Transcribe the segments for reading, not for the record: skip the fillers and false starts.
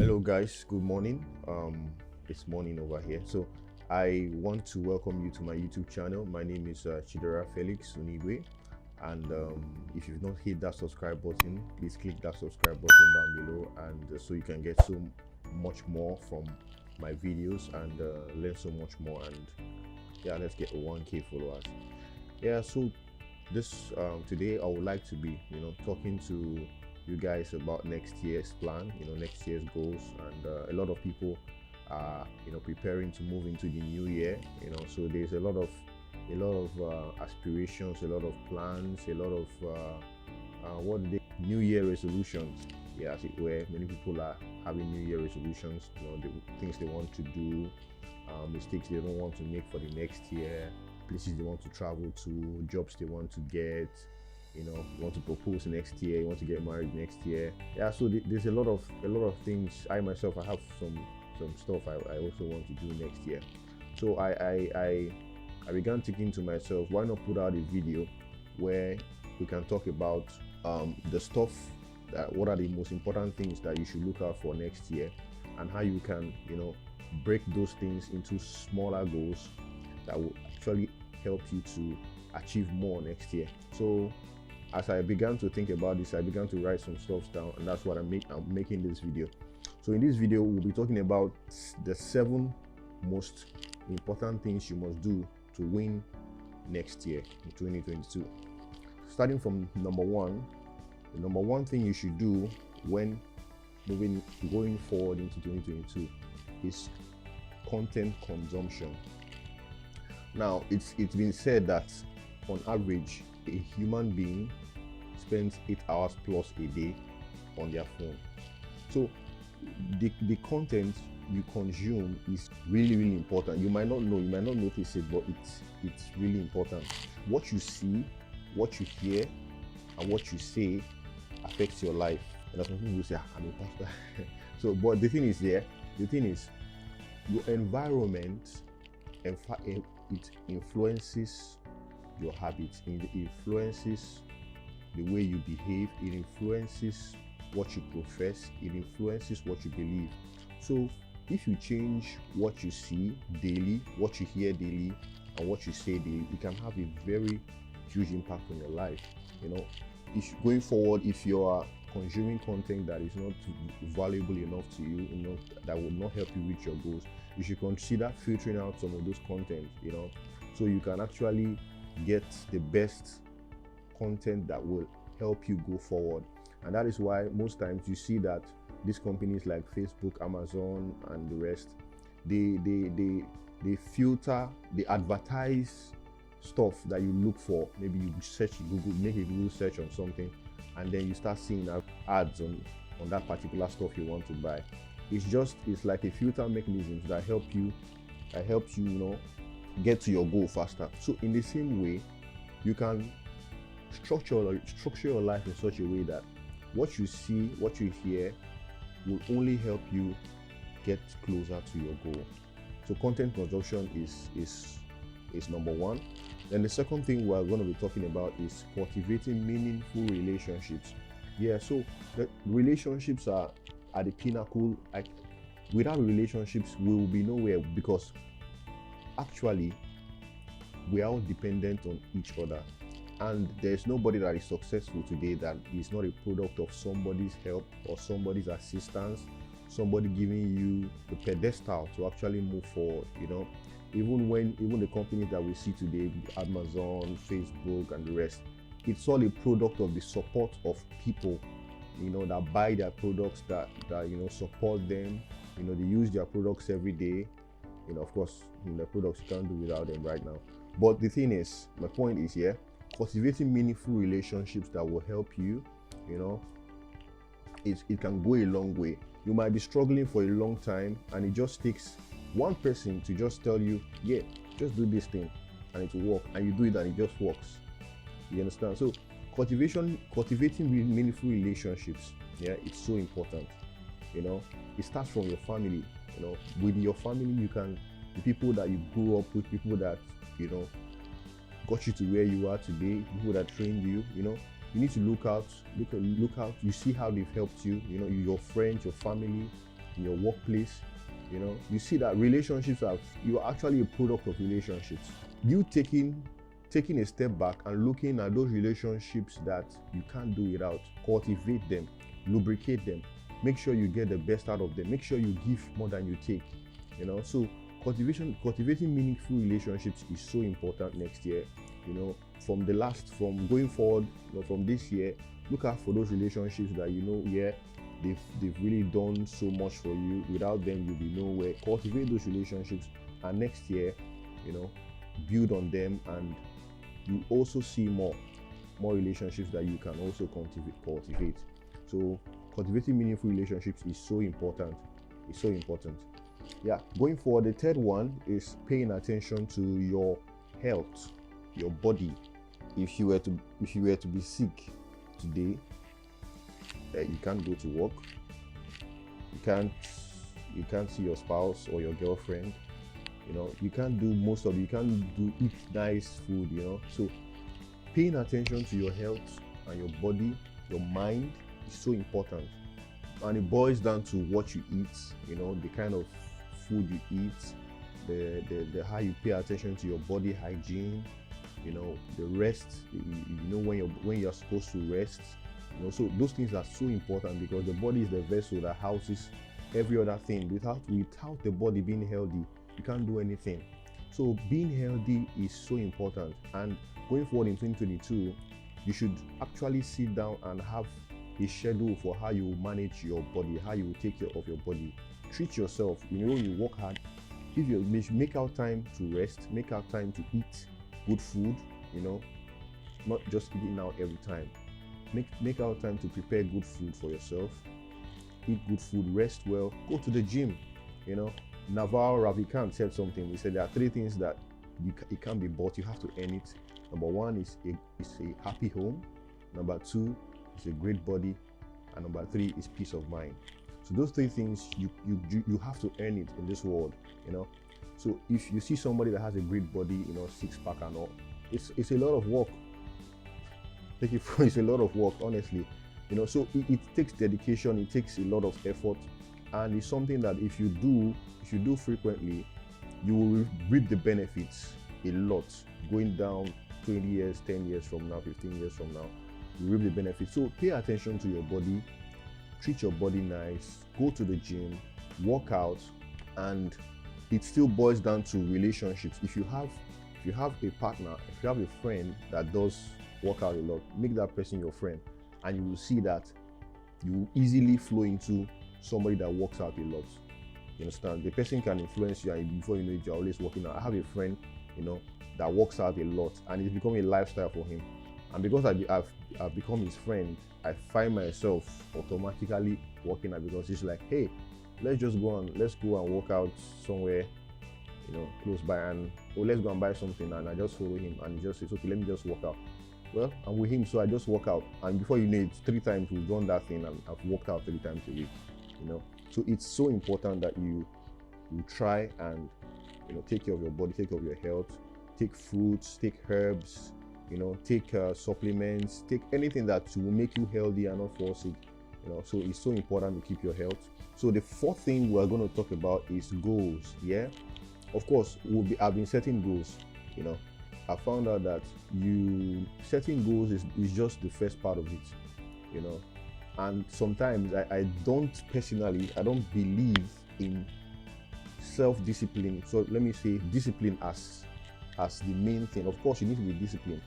Hello guys, good morning. It's morning over here. So I want to welcome you to my YouTube channel. My name is Chidera Felix Unigwe, and if you've not hit that subscribe button, please click that subscribe button down below, and so you can get so much more from my videos and learn so much more. And yeah, let's get 1K followers. Yeah, so this today I would like to be talking to you guys about next year's plan, next year's goals, and a lot of people are preparing to move into the new year. So there's a lot of aspirations, a lot of plans, a lot of new year resolutions. Yeah, as it were, many people are having new year resolutions. The things they want to do, mistakes they don't want to make for the next year, places they want to travel to, jobs they want to get. You want to propose next year, you want to get married next year. Yeah, so there's a lot of things. I myself, I have some stuff I also want to do next year. So I began thinking to myself, why not put out a video where we can talk about the stuff what are the most important things that you should look out for next year, and how you can break those things into smaller goals that will actually help you to achieve more next year. So as I began to think about this, I began to write some stuff down, and that's what I'm making this video. So in this video, we'll be talking about the 7 most important things you must do to win next year in 2022. Starting from number 1, the number 1 thing you should do when going forward into 2022 is content consumption. Now, it's been said that on average, a human being spends 8 hours plus a day on their phone. So the content you consume is really important. You might not know, you might not notice it, but it's really important. What you see, what you hear, and what you say affects your life. And some people will say, I'm a pastor. So, but the thing is your environment, it influences your habits, it influences the way you behave, it influences what you profess, it influences what you believe. So if you change what you see daily, what you hear daily, and what you say daily, it can have a very huge impact on your life. Going forward, if you are consuming content that is not valuable enough to you, that will not help you reach your goals, you should consider filtering out some of those content, so you can actually get the best content that will help you go forward. And that is why most times you see that these companies like Facebook, Amazon, and the rest, they filter, they advertise stuff that you look for. Maybe you search Google, make a Google search on something, and then you start seeing ads on that particular stuff you want to buy. It's like a filter mechanism that helps you get to your goal faster. So in the same way, you can structure your life in such a way that what you see, what you hear will only help you get closer to your goal. So content consumption is number 1. Then the second thing we're going to be talking about is cultivating meaningful relationships. Yeah, so the relationships are the pinnacle. Without relationships, we will be nowhere, because actually we are all dependent on each other, and there's nobody that is successful today that is not a product of somebody's help or somebody's assistance, somebody giving you the pedestal to actually move forward. Even the companies that we see today, Amazon, Facebook, and the rest, it's all a product of the support of people that buy their products, that support them. They use their products every day. Of course, the products you can't do without them right now. But the thing is, my point is here, cultivating meaningful relationships that will help you, it can go a long way. You might be struggling for a long time, and it just takes one person to just tell you, yeah, just do this thing, and it will work, and you do it and it just works. You understand? So cultivating meaningful relationships, yeah, it's so important. It starts from your family. With your family, the people that you grew up with, people that got you to where you are today, people that trained you, you need to look out. You see how they've helped you. Your friends, your family, in your workplace. You see that relationships you are actually a product of relationships. You taking a step back and looking at those relationships that you can't do without, cultivate them, lubricate them, make sure you get the best out of them, make sure you give more than you take. So cultivating meaningful relationships is so important next year. From going forward, from this year, look out for those relationships that they've really done so much for you. Without them, you'll be nowhere. Cultivate those relationships, and next year, build on them, and you also see more relationships that you can also cultivate. So cultivating meaningful relationships is so important. It's so important. Yeah. Going forward, the third one is paying attention to your health, your body. If you were to be sick today, you can't go to work. You can't see your spouse or your girlfriend. You can't do you can't eat nice food. So paying attention to your health and your body, your mind is so important. And it boils down to what you eat, the kind of food you eat, the how you pay attention to your body hygiene, the rest, when you're supposed to rest. So those things are so important, because the body is the vessel that houses every other thing. Without the body being healthy, you can't do anything. So being healthy is so important. And going forward in 2022, you should actually sit down and have a schedule for how you manage your body, how you take care of your body. Treat yourself. You work hard. If you make out time to rest, make out time to eat good food, not just eating out every time. Make out time to prepare good food for yourself. Eat good food, rest well, go to the gym. Naval Ravikant said something. He said there are three things that it can't be bought, you have to earn it. Number one is a happy home. Number two is a great body. And number three is peace of mind. So those three things, you have to earn it in this world. So if you see somebody that has a great body, six-pack and all, it's a lot of work. It's a lot of work, honestly. So it takes dedication, it takes a lot of effort, and it's something that if you do frequently, you will reap the benefits a lot. Going down 20 years, 10 years from now, 15 years from now, you reap the benefits. So pay attention to your body, treat your body nice, go to the gym, work out, and it still boils down to relationships. If you have a partner, if you have a friend that does work out a lot, make that person your friend, and you will see that you will easily flow into somebody that works out a lot. You understand? The person can influence you, and before you know it, you're always working out. I have a friend, that works out a lot, and it's become a lifestyle for him. And because I've become his friend, I find myself automatically working out, because it's like, hey, let's go and work out somewhere, close by, and let's go and buy something, and I just follow him, and he just says, okay, let me just work out. Well, I'm with him, so I just work out, and before you know it, 3 times we've done that thing, and I've worked out 3 times a week. So it's so important that you try and take care of your body, take care of your health, take fruits, take herbs, take supplements, take anything that will make you healthy and not fall sick. So it's so important to keep your health. So the fourth thing we're going to talk about is goals. Yeah, of course, I've been setting goals. I found out that setting goals is just the first part of it. And sometimes I don't believe in self-discipline. So let me say discipline as the main thing. Of course, you need to be disciplined,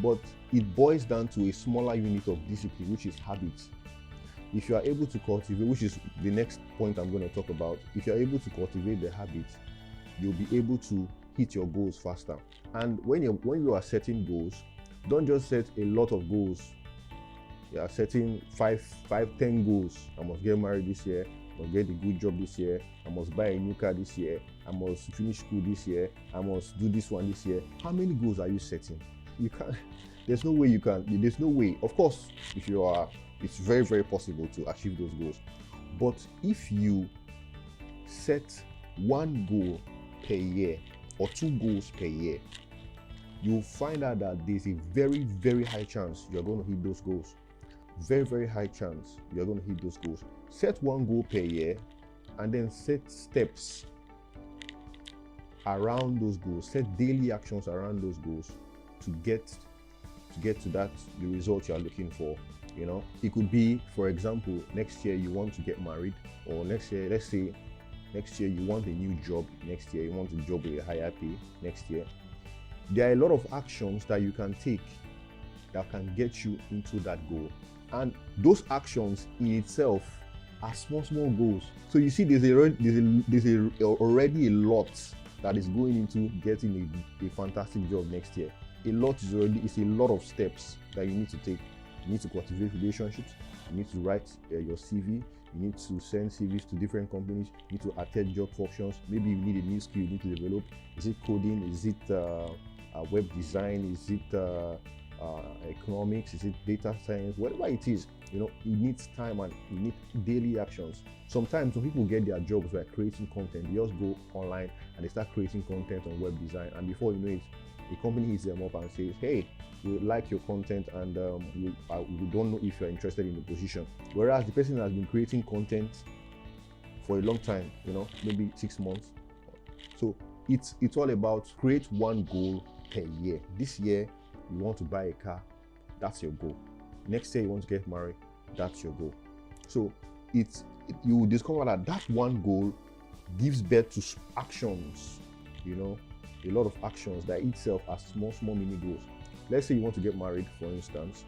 but it boils down to a smaller unit of discipline, which is habits. If you are able to cultivate, which is the next point I'm going to talk about, if you are able to cultivate the habits, you'll be able to hit your goals faster. And when you are setting goals, don't just set a lot of goals. You are setting 10 goals. I must get married this year. I must get a good job this year. I must buy a new car this year. I must finish school this year. I must do this one this year. How many goals are you setting? You can't. There's no way you can. There's no way. Of course, if you are, it's very, very possible to achieve those goals. But if you set 1 goal per year or 2 goals per year, you'll find out that there's a very, very high chance you're going to hit those goals. Very, very high chance you're going to hit those goals. Set 1 goal per year and then set steps around those goals, set daily actions around those goals to get to the result you are looking for. It could be, for example, next year you want to get married, or next year, let's say next year you want a new job, next year you want a job with a higher pay next year. There are a lot of actions that you can take that can get you into that goal, and those actions in itself are small goals. So you see, there's already a lot that is going into getting a fantastic job next year. It's a lot of steps that you need to take. You need to cultivate relationships. You need to write your CV. You need to send CVs to different companies. You need to attend job functions. Maybe you need a new skill you need to develop. Is it coding? Is it web design? Is it economics? Is it data science? Whatever it is, it needs time and you need daily actions. Sometimes when people get their jobs by creating content, they just go online and they start creating content on web design, and before you know it, the company hits them up and says, hey, we like your content, and we don't know if you're interested in the position. Whereas the person has been creating content for a long time, maybe 6 months. So it's all about create one goal per year. This year you want to buy a car, that's your goal. Next year you want to get married, that's your goal. So you will discover that one goal gives birth to actions, a lot of actions that itself are small mini goals. Let's say you want to get married, for instance.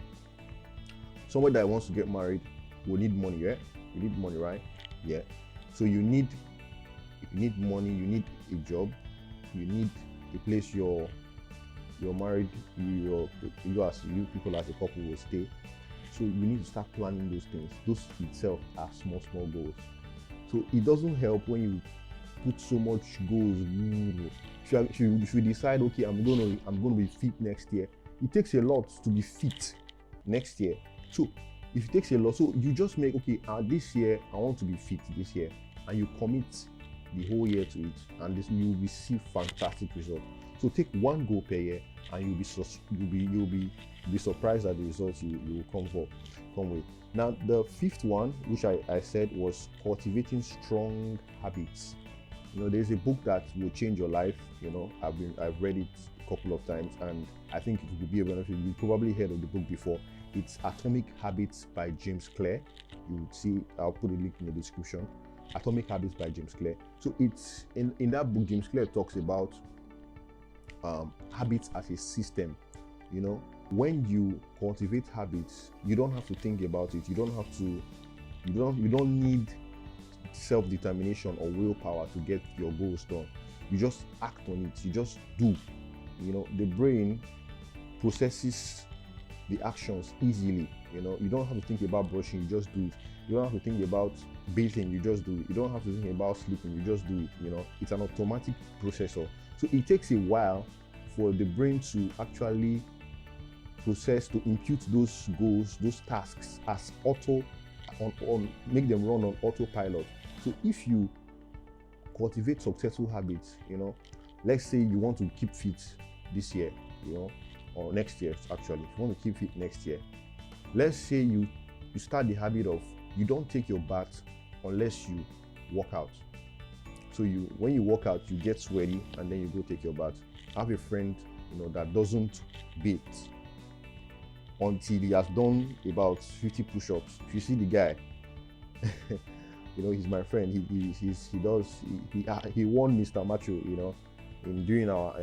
Somebody that wants to get married will need money, yeah? You need money, right? Yeah. So you need money, you need a job, you need a place you're married, you people as a couple will stay. So you need to start planning those things. Those itself are small goals. So it doesn't help when you put so much goals. If you decide, okay, I'm going to be fit next year, it takes a lot to be fit next year. So if it takes a lot, so you just make, okay, this year I want to be fit this year, and you commit the whole year to it, and you will see fantastic results. So take one goal per year, and you'll be surprised at the results you will come with. Now the fifth one, which I said, was cultivating strong habits. There's a book that will change your life. I've read it a couple of times, and I think it will be a benefit. You probably heard of the book before. It's Atomic Habits by James Clear. You would see, I'll put a link in the description. Atomic Habits by James Clear. So it's in that book, James Clear talks about habits as a system. When you cultivate habits, you don't have to think about it. You don't need self-determination or willpower to get your goals done. You just act on it. You just do. The brain processes the actions easily. You don't have to think about brushing, you just do it. You don't have to think about bathing, you just do it. You don't have to think about sleeping, you just do it. It's an automatic processor. So it takes a while for the brain to actually process, to impute those goals, those tasks as make them run on autopilot. So if you cultivate successful habits, let's say you want to keep fit this year, or next year, actually, if you want to keep fit next year, let's say you start the habit of, you don't take your bath unless you work out. So when you work out, you get sweaty, and then you go take your bath. I have a friend, that doesn't bathe until he has done about 50 push-ups. If you see the guy, he's my friend. He won Mr. Macho, during our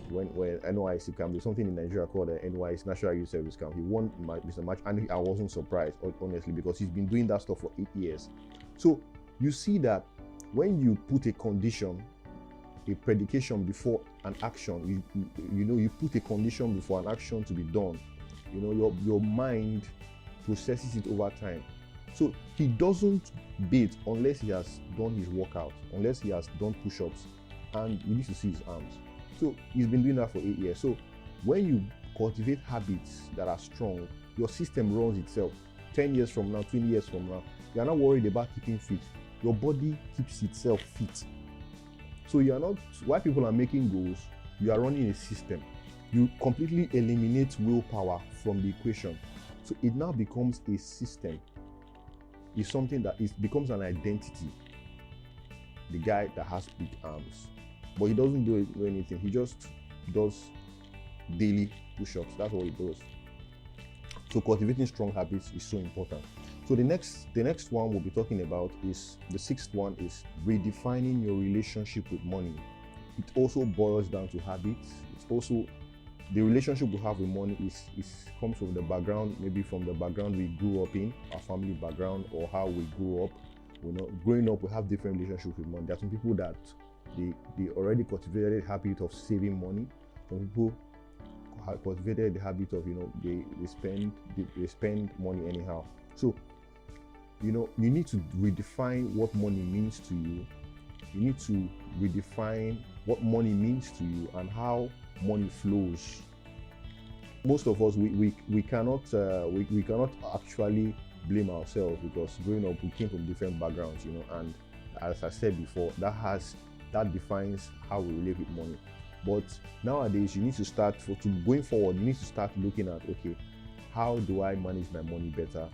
when NYC camp. There's something in Nigeria called the NYC National Youth Service Camp. He won Mr. Macho, and I wasn't surprised, honestly, because he's been doing that stuff for 8 years. So you see that when you put a condition, a predication before an action, you put a condition before an action to be done, your mind processes it over time. So he doesn't bathe unless he has done his workout, unless he has done push-ups, and you need to see his arms. So he's been doing that for 8 years. So when you cultivate habits that are strong, your system runs itself. 10 years from now, 20 years from now, you're not worried about keeping fit. Your body keeps itself fit. So you're not, while people are making goals, you are running a system. You completely eliminate willpower from the equation. So it now becomes a system. It's something that becomes an identity. the guy that has big arms, but he doesn't do anything. He just does daily push-ups. That's what he does. So cultivating strong habits is so important. So the next one we'll be talking about is the sixth one is redefining your relationship with money. It also boils down to habits. It's also the relationship we have with money is comes from the background, maybe from the background we grew up in, our family background, or how we grew up. Growing up, we have different relationships with money. There are some people that they already cultivated the habit of saving money. Some people have cultivated the habit of they spend money anyhow. So you need to redefine what money means to you. You need to redefine what money means to you and how money flows. Most of us we cannot actually blame ourselves, because growing up we came from different backgrounds, and as I said before, that defines how we relate with money. But nowadays you need to start going forward. You need to start looking at, okay, how do I manage my money better?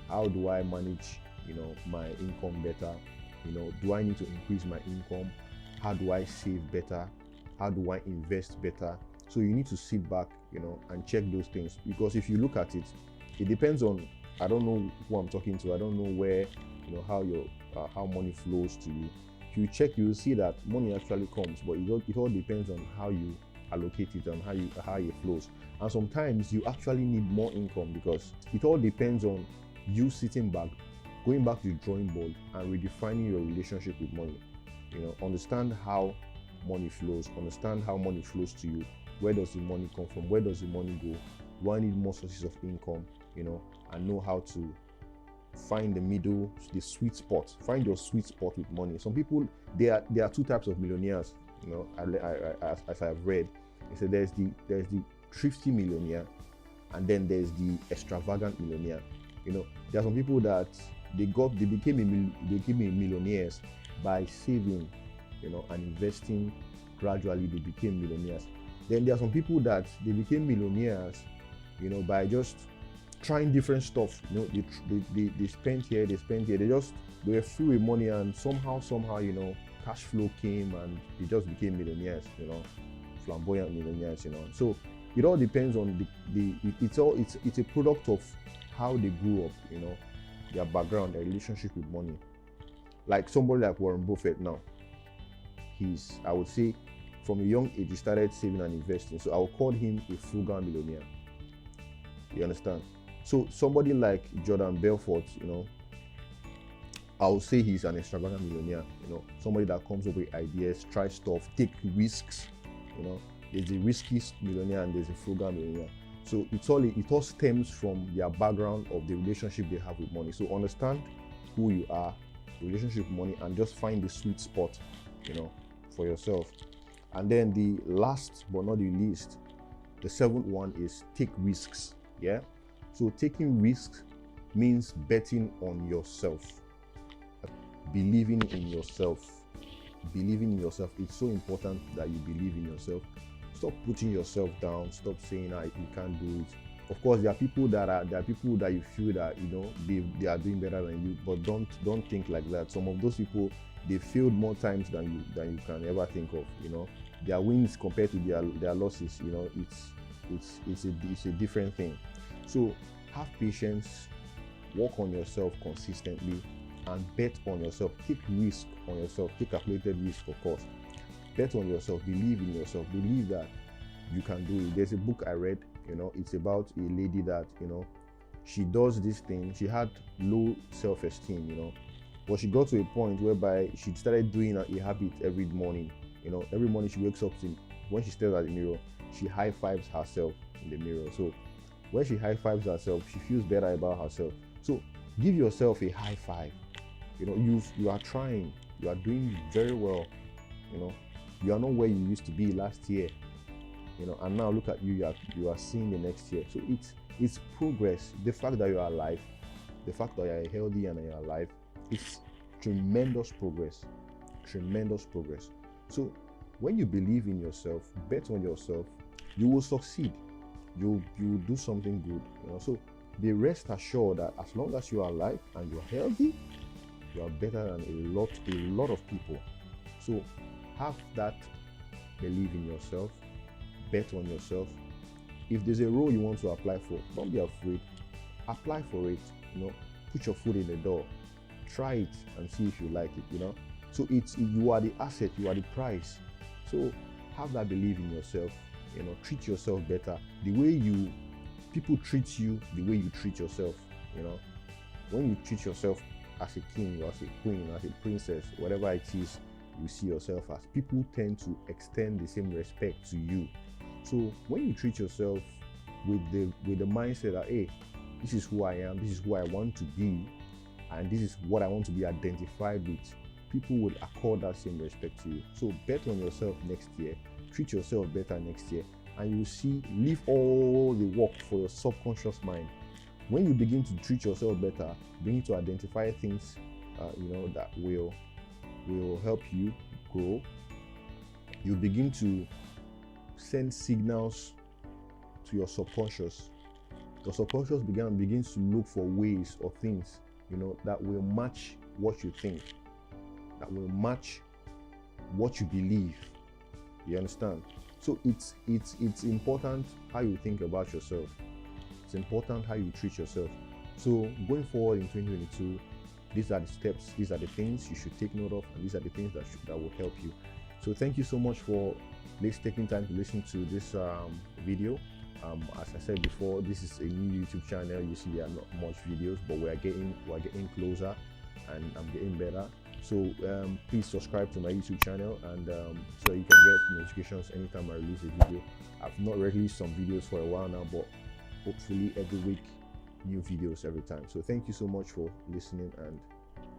How do I manage my income better? Do I need to increase my income? How do I save better? How do I invest better? So you need to sit back, and check those things, because if you look at it, it depends on, I don't know who I'm talking to. I don't know where, how money flows to you. If you check, you will see that money actually comes, but it all depends on how you allocate it and how it flows. And sometimes you actually need more income, because it all depends on you sitting back, going back to the drawing board and redefining your relationship with money. Understand how money flows, understand how money flows to you. Where does the money come from? Where does the money go? Do I need more sources of income? And know how to find the sweet spot. Find your sweet spot with money. Some people, there are two types of millionaires. As I've read, they said there's the thrifty millionaire, and then there's the extravagant millionaire. There are some people that they became millionaires by saving, and investing. Gradually they became millionaires. Then there are some people that they became millionaires, by just trying different stuff. They spent here, they were free with money, and somehow, cash flow came and they just became millionaires, flamboyant millionaires, So it all depends on it's a product of how they grew up, their background, their relationship with money. Like somebody like Warren Buffett now, I would say from a young age he started saving and investing. So I would call him a frugal millionaire. You understand? So somebody like Jordan Belfort, I would say he's an extravagant millionaire. Somebody that comes up with ideas, try stuff, take risks. There's a risky millionaire and there's a frugal millionaire. So it all stems from their background of the relationship they have with money. So understand who you are, relationship with money, and just find the sweet spot, for yourself. And then the last but not the least, the seventh one is take risks. Yeah. So taking risks means betting on yourself, believing in yourself. Believing in yourself. It's so important that you believe in yourself. Stop putting yourself down. Stop saying you can't do it. Of course, there are people that you feel that they are doing better than you, but don't think like that. Some of those people, they failed more times than you can ever think of. Their wins compared to their losses. It's a different thing. So have patience, work on yourself consistently, and bet on yourself. Take risk on yourself. Take calculated risk, of course. Bet on yourself. Believe in yourself. Believe that you can do it. There's a book I read. It's about a lady that she does this thing. She had low self-esteem. But she got to a point whereby she started doing a habit every morning. Every morning she wakes up, when she stares at the mirror, she high fives herself in the mirror. So when she high fives herself, she feels better about herself. So give yourself a high five. You are trying. You are doing very well. You are not where you used to be last year. And now look at you. You are seeing the next year. So it's progress. The fact that you are alive, the fact that you are healthy and you are alive, it's tremendous progress. Tremendous progress. So when you believe in yourself, bet on yourself, you will succeed. You will do something good. So be rest assured that as long as you are alive and you are healthy, you are better than a lot of people. So have that belief in yourself, bet on yourself. If there's a role you want to apply for, don't be afraid. Apply for it, put your foot in the door, try it and see if you like it. So you are the asset, you are the prize. So have that belief in yourself, treat yourself better. The way people treat you, the way you treat yourself. When you treat yourself as a king or as a queen, as a princess, whatever it is you see yourself as, people tend to extend the same respect to you. So when you treat yourself with the mindset that, hey, this is who I am, this is who I want to be, and this is what I want to be identified with, people would accord that same respect to you. So bet on yourself next year, treat yourself better next year, and you will see, leave all the work for your subconscious mind. When you begin to treat yourself better, begin to identify things that will help you grow, you begin to send signals to your subconscious. Your subconscious begins to look for ways or things that will match what you think, that will match what you believe. You understand? So it's important how you think about yourself. It's important how you treat yourself. So going forward in 2022, these are the steps, these are the things you should take note of, and these are the things that will help you. So thank you so much for taking time to listen to this video. As I said before, this is a new YouTube channel. You see there are not much videos, but we're getting closer, and I'm getting better. So please subscribe to my YouTube channel, and so you can get notifications anytime I release a video. I've not released some videos for a while now, but hopefully every week, new videos every time. So thank you so much for listening, and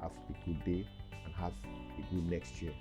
have a good day and have a good next year.